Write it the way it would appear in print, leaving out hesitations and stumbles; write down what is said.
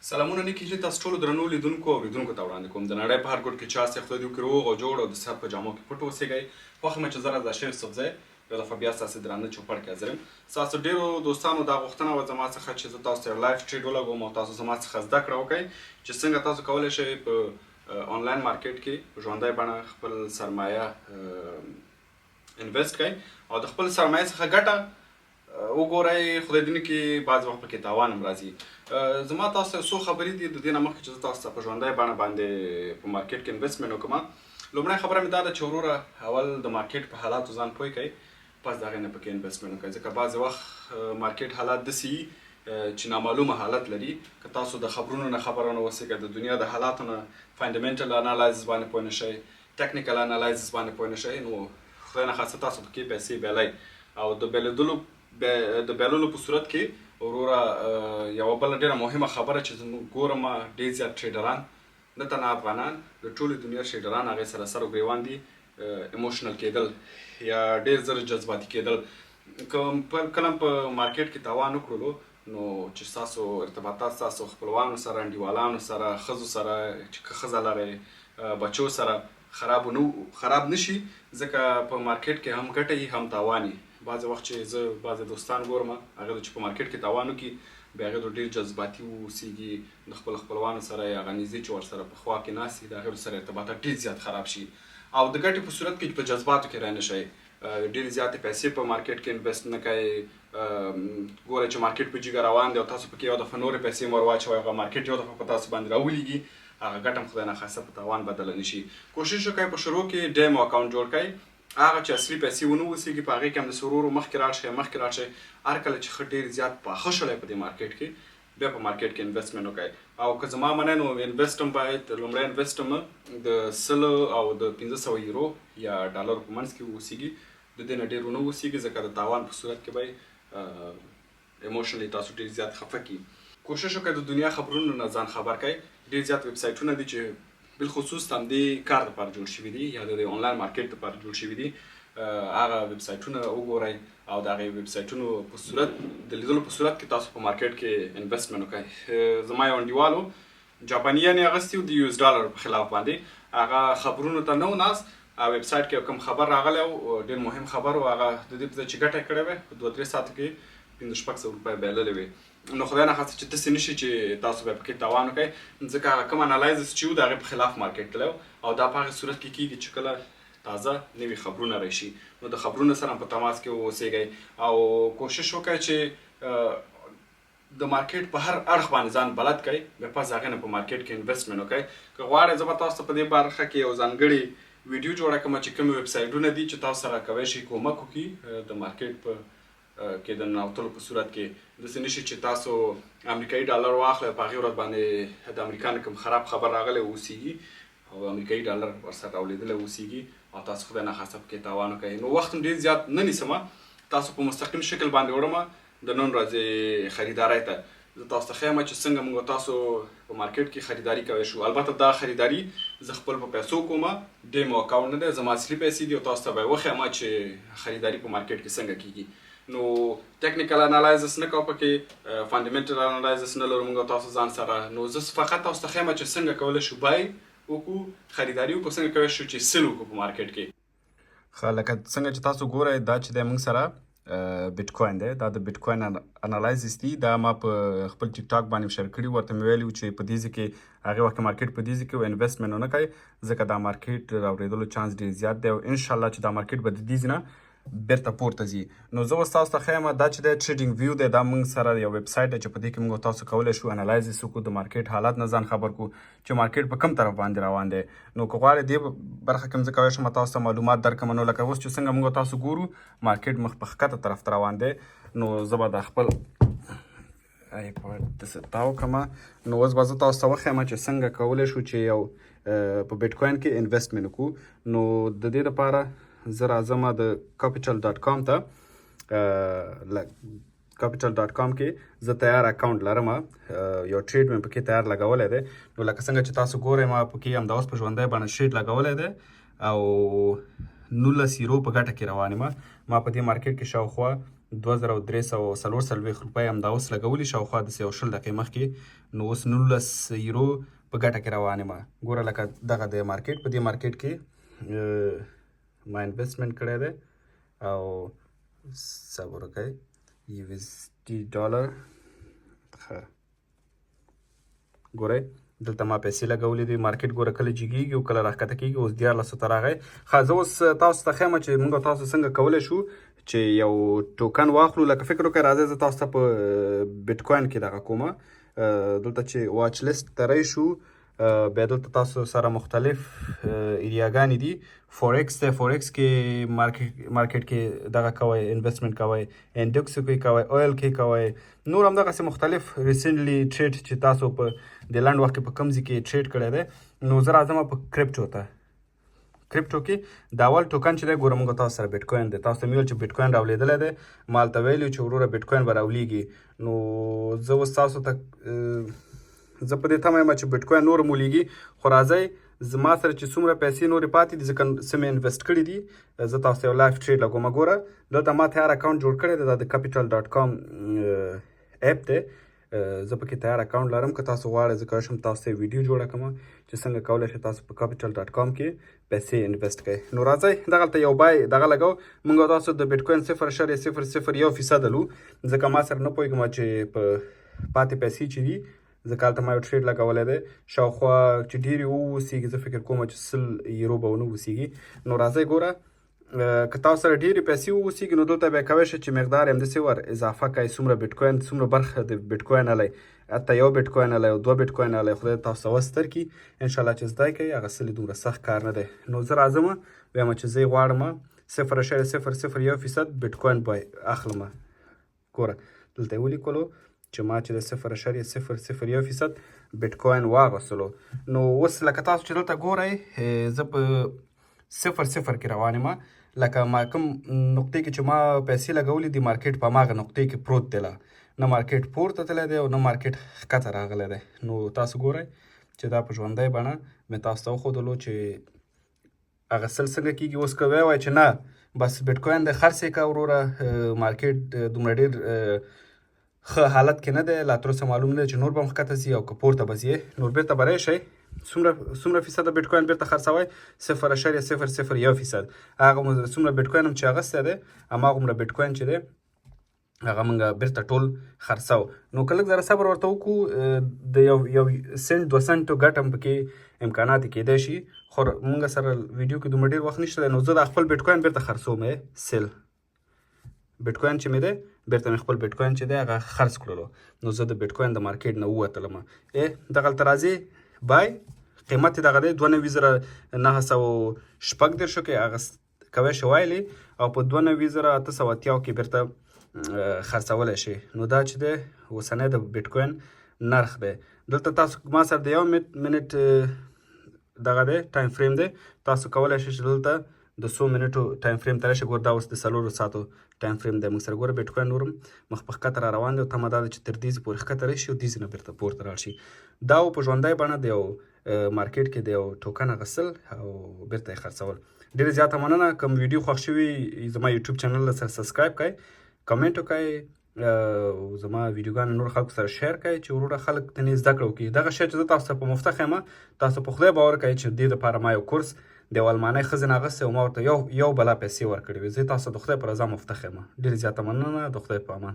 سلامونه نیکی چې تاسو ټول درنو لیدونکو او اوریدونکو ته وړاندې کوم د نړۍ په هر ګوټ کې چې تاسو خدای دې وکړي روغ او جوړ او د صحت په جامو کې پټ اوسئ. خوښه مې چې زه راځه شیر سبزی یو دفعه بیا ستاسو درانه چوپړ کې حاضر یم. ستاسو ډېرو دوستانو دا غوښتنه وه زما څخه چې زه تاسو ته لایف ټریډ ولګوم او تاسو زما څخه زده کړه وکړئ چې څنګه تاسو کولی شئ په آنلاین مارکیټ کې په ژوندۍ بڼه خپل سرمایه انویسټ کړئ او د خپل سرمایې څخه ګټه وګورئ. خدای دې نه کړي بعض وخت پکې تاوان هم راځي. زما تاسو ته څو خبرې دي د دې نه مخکې چې زه تاسو ته په ژوندۍ بڼه باندې په مارکیټ کې انویسټمنټ وکړم. لومړی خبره مې دا ده چې وروره اول د مارکیټ په حالاتو ځان پوه کړئ، پس د هغې نه پکې انویسټمنټ وکړئ، ځکه بعضې وخت مارکیټ حالات داسې وي چې نامعلومه حالت لري. که تاسو د خبرونو نه خبره نه اوسئ، که د دنیا د حالاتو نه فانډامنټل انالایزس باندې پوه نه شئ، ټیکنیکل انالایزس باندې پوه نه شئ، نو خدای نخواسته تاسو پکې پیسې بیلئ. او د بیلولو په صورت کې وروره یوه بله ډېره مهمه خبره چې زه ګورم ډېر زیات ټریډران، نه تنها افغانان، د ټولې دنیا ټریډران هغې سره سر و ګریوان دي. ایموشنل کېدل یا ډېر زر جذباتي کېدل. که کله په مارکیټ کې تاوان وکړلو نو چې ستاسو ارتباطات ستاسو خپلوانو سره، انډیوالانو سره، ښځو سره چې که ښځه لرئ، بچو سره خراب نشي، ځکه په مارکیټ کې هم ګټه وي هم تاوان وي. بعضې وخت چې زه بعضې دوستان ګورم هغې چې په مارکیټ کې تاوان وکړي بیا هغې ډېر جذباتي واوسېږي، د خپلو خپلوانو سره یا هغه نږدې چې ورسره په خوا کې ناست وي د هغې سره ارتباطات ډېر زیات خراب شي. او د ګټې په صورت کې په جذباتو کې رانه شئ، ډېرې زیاتې پیسې په مارکیټ کې انویسټ نه کوئ. ګورئ چې مارکیټ په جګه روان دی او تاسو پکې یو دفعه نورې پیسې ور واچوئ، هغه مارکیټ یو دفعه په تاسو باندې راولېږي، هغه ګټه هم خدای نخواسته په تاوان بدله نه شي. کوشش وکړئ په شروع کې ډیمو اکاونټ جوړ کړئ، هغه چې اصلي پیسې ونه اوسېږي په هغې کې هم داسې ورو ورو مخکې لاړ شئ. هر کله چې ښه ډېر زیات پاخه شولی په دې مارکیټ کې بیا په مارکیټ کې انویسټمنټ وکړئ. او که زما منئ نو انویسټ هم باید لومړی انویسټ هم د 100 او د 500 یورو یا ډالرو په منځ کې واوسېږي، د دې نه ډېر ونه اوسېږي، ځکه د تاوان په صورت کې به ایموشنلی تاسو ډېر زیات خفه کړي. کوشش وکړئ د دنیا خبرونو نه ځان خبر کړئ. ډېر زیات ویب سایټونه دي چې بالخصوص د همدې کار لپاره جوړ شوي دي یا د آنلاین مارکیټ لپاره جوړ شوي دي. هغه ویب سایټونه وګورئ او د هغې ویب سایټونو په صورت د لیدلو په صورت کې تاسو په مارکیټ کې انویسټمنټ وکړئ. زما یو انډیوال و، جاپانیان یې اخیستي و د US ډالر په خلاف باندې، هغه خبرونو ته نه و ناست، ویب سایټ کې کوم خبر راغلی و ډېر مهم خبر و، هغه د دې په ځای چې ګټه یې کړې وې په 2-3 ساعتو کې 500-600 روپۍ بایللې وې. نو خدای نخواسته چې داسې نه شي چې تاسو به پکې تاوان وکړئ، ځکه هغه کوم انالایزس چې و د هغې په خلاف مارکیټ تللی و او دا په هغې صورت کې کېږي چې کله تازه نوي خبرونه راشي نو د خبرونو سره په تماس کې واوسېږئ او کوشش وکړئ چې د مارکیټ په هر اړخ باندې ځان بلد کړئ، بیا پس هغې نه په مارکیټ کې انویسټمنټ وکړئ. که غواړئ زه به تاسو ته په دې برخه کې یو ځانګړې ویډیو جوړه کړم چې کومې ویب سایټونه دي چې تاسو سره کولی شي کومک وکړي د مارکیټ په کې د ننوتلو په صورت کې. داسې نه شي چې تاسو امریکایي ډالر واخلئ په هغې ورځ باندې د امریکا نه کوم خراب خبر راغلی واوسېږي او امریکایي ډالر ورسره راولېدلی واوسېږي او تاسو خدای نخواسته پکې تاوان وکړئ. نو وخت هم ډېر زیات نه نیسم، تاسو په مستقیم شکل باندې وړم د نن ورځې خریدارۍ ته. زه تاسو ته ښیم چې څنګه موږ تاسو په مارکیټ کې خریداري کولی شو. البته دا خریداري زه خپل په پیسو کوم، ډیمو اکاونټ نه دی، زما اصلي پیسې دي او تاسو ته به یې وښیم چې خریداري په مارکیټ کې څنګه کېږي. نو ټیکنیکل انالایزس نه کوو پکې، فانډامنټل انالایزس نه لرو موږ تاسو ځان سره. نو زه فقط تاسو ته ښیم چې څنګه کولی شو بای وکړو، خریداري وکړو، څنګه کولی شو چې سیل وکړو په مارکیټ کې. ښه لکه څنګه چې تاسو ګورئ دا چې دی موږ سره بیټ کوین دی، دا د بیټ کوین انالایزس دی. دا ما په خپل ټیک ټاک باندې شیر کړي، ورته مې ویلي و چې په دې ځای کې هغې وخت کې مارکیټ په دې ځای کې انویسټمنټ ونه کوئ، ځکه دا مارکیټ راورېدلو چانس ډېر زیات دی او انشاءالله چې دا مارکیټ به د دې ځای نه بیرته پورته ځي. نو زه اوس تاسو ته ښیم دا چې دی ټریډینګ ویو دی، دا موږ سره یو ویب سایټ دی چې په دې کې موږ تاسو کولی شو انالایزس وکړو، د مارکیټ حالات نه ځان خبر کړو چې مارکیټ په کوم طرف باندې روان دی. نو که غواړئ دې برخه کې زه کولی شم تاسو ته معلومات درکړم. نو لکه اوس چې څنګه موږ تاسو ګورو مارکیټ مخ په ښکته طرف ته روان دی، نو زه به دا خپل داسې تاو کړم. نو اوس به زه تاسو ته وښیم چې څنګه کولی شو چې یو په بیټ کوین کې انویسټمنټ وکړو. نو د دې لپاره زه راځم د capital.com ته. capital.com کې زه تیار اکاونټ لرم، یو ټریډ مې پکې تیار لګولی دی. نو لکه څنګه چې تاسو ګورئ ما پکې همدا اوس په ژوندۍ باندې ټریډ لګولی دی او 19 یورو په ګټه کې روان یم. ما په دې مارکیټ کې شاوخوا 2340 روپۍ همدا اوس لګولي شاوخوا داسې یو 20 دقیقې مخکې نو اوس 19 یورو په ګټه کې روان یم. ګوره لکه دغه د مارکیټ په دې مارکیټ کې ما انویسټمنټ کړی دی او صبر وکړئ USD ډالر ګورئ دلته ما پیسې لګولې دي. مارکیټ ګوره کله جګیږي او کله راښکته کېږي. اوس 1400 ته راغی. ښه زه اوس تاسو ته ښیم چې موږ تاسو څنګه کولی شو چې یو ټوکن واخلو. لکه فکر وکړئ راځئ زه تاسو ته په بیټکوین کې دغه کومه دلته چې واچ لیست ته راشو بیا دلته تاسو سره مختلف ایریاګانې دي. فورکس دی، فورکس کې مارکیټ کې دغه کوئ انویسټمنټ کوئ، انډکس کې کوئ، اویل کې کوئ، نور همدغسې مختلف ریسنټلی ټریډ چې تاسو په د لنډ وخت کې په کوم ځای کې ټریډ کړی دی. نو زه راځم په کرپټو ته. کرپټو کې د اول ټوکن چې دی ګوره موږ تاسو سره بیټکوین دی. تاسو ته مې ویل چې بیټکوین راولېدلی دی، ما هلته ویلي چې وروره بیټکوین به راولېږي. نو زه اوس تاسو ته زه په دې تمه یم چې بیټکوین نور مولیږي. خو راځئ زما سره چې څومره پیسې نورې پاتې دي ځکه څه مې انویسټ کړي دي زه تاسو ته یو لایف ټریډ لګوم. ګوره دلته ما تیار اکاونټ جوړ کړی دی، دا د capital.com اپ دی. زه پکې تیار اکاونټ لرم. که تاسو غواړئ زه کولی شم تاسو ته ویډیو جوړه کړم چې څنګه کولی شئ تاسو په capital.com کې پیسې انویسټ کړئ. نو راځئ دغلته یو بای دغه لګو. موږ تاسو د بیټکوین 0.001% لو ځکه ما سره نه پوهېږم چې په پاتې پیسې چې دي ځکه هلته ما یو ټریډ لګولی دی شاوخوا چې ډېرې واوسېږي زه فکر کوم چې 100 یورو به ونه اوسېږي. نو راځئ ګوره که تاسو سره ډېرې پیسې واوسېږي نو دلته بیا کولی شئ چې مقدار یې همداسې ور اضافه کړئ. څومره بیټکوین څومره برخه د بیټکوین هلی حتی یو بیټکوین هلی او 2 بیټکوین هلی خدای تاسو ته وس درکړي انشاءالله چې زده کوئ. هغه څه دومره سخت کار نه دی. نو زه راځم وایم چې زه یې غواړم 0.001% بیټکوین بای اخلم. ګوره دلته یې ولیکلو چې ما چې د 0.001% بیټکوین واغوستلو. نو اوس لکه تاسو چې دلته ګورئ زه په 0 کې روان یم. لکه ما کوم نقطې کې چې ما پیسې لګولې دي مارکیټ په هماغه نقطې کې پروت دی. نه مارکیټ پورته تللی دی او نه مارکیټ ښکته راغلی دی. نو تاسو ګورئ چې دا په ژوندی بڼه مې تاسو ته وښودلو چې اخیستل څنګه کېږي. اوس که ویې وایي چې نه بس بیټکوین دی خرڅ یې کړه وروره مارکیټ دومره ډېر ښه حالت کې نه دی لا تر اوسه معلوم نه دی چې نور به هم ښکته ځي او که پورته به ځي نور بېرته به راشئ. څومره فیصده بیټکوین بېرته خرڅوئ 0.001%. هغه څومره بیټکوین هم چې اخیستی دی هماغومره بیټکوین چې دی هغه موږ بېرته ټول خرڅو. نو که لږ ذره صبر ورته وکړو د یو سنټ 2 سنټو ګټه هم پکې امکانات کېدای شي. خو موږ سره ویډیو کې دومره ډېر وخت نشته دی. نو زه د خپل بیټکوین بېرته خرڅوم. سیل بیټکوین چې مې دی بیرته مې خپل بیټکوین چې دی هغه خرڅ کړلو. نو زه د بیټکوین د مارکیټ نه ووتلم. دغلته راځې بای قیمت یې دغه دی 92,946 کې هغه کوی شي وایلی او په 92,880 کې بیرته خرڅولی شي. نو دا چې دی اوسنی د بیټکوین نرخ دی. دلته تاسو ما سره د 1 منټ دغه دی ټایم فریم دی. تاسو کولی شئ چې دلته د 100 منټو ټایم فریم ته راشئ. ګوره دا اوس د 4 ساعتو ټایم فریم دی. موږ سره ګوره بیټکوین نور هم مخ په ښکته را روان دی او تمه دا ده چې تر دې ځای پورې ښکته راشي او دې ځای نه بیرته پورته لاړ شي. دا په ژوندی بڼه د یو مارکیټ کې د یو ټوکن اخیستل او بیرته یې خرڅول. ډېره زیاته مننه. کوم ویډیو خوښ شوي زما یوټیوب چینل سره سبسکرایب کړئ، کمنټ وکړئ، زما ویډیوګانې نور خلکو سره شیر کړئ چې وروره خلک ترې زده کړه وکړي. دغه شی چې زه تاسو ته په مفته ښیم تاسو په خدای باور کوئ چې دې دپاره ما یو کورس د یو المانۍ ښځې نه اخیستی او ما ورته یو بلا پیسې ورکړې وې. زه تاسو د خدای په رضا مفته ښیم. ډېرې زیاته مننه. د خدای په امان.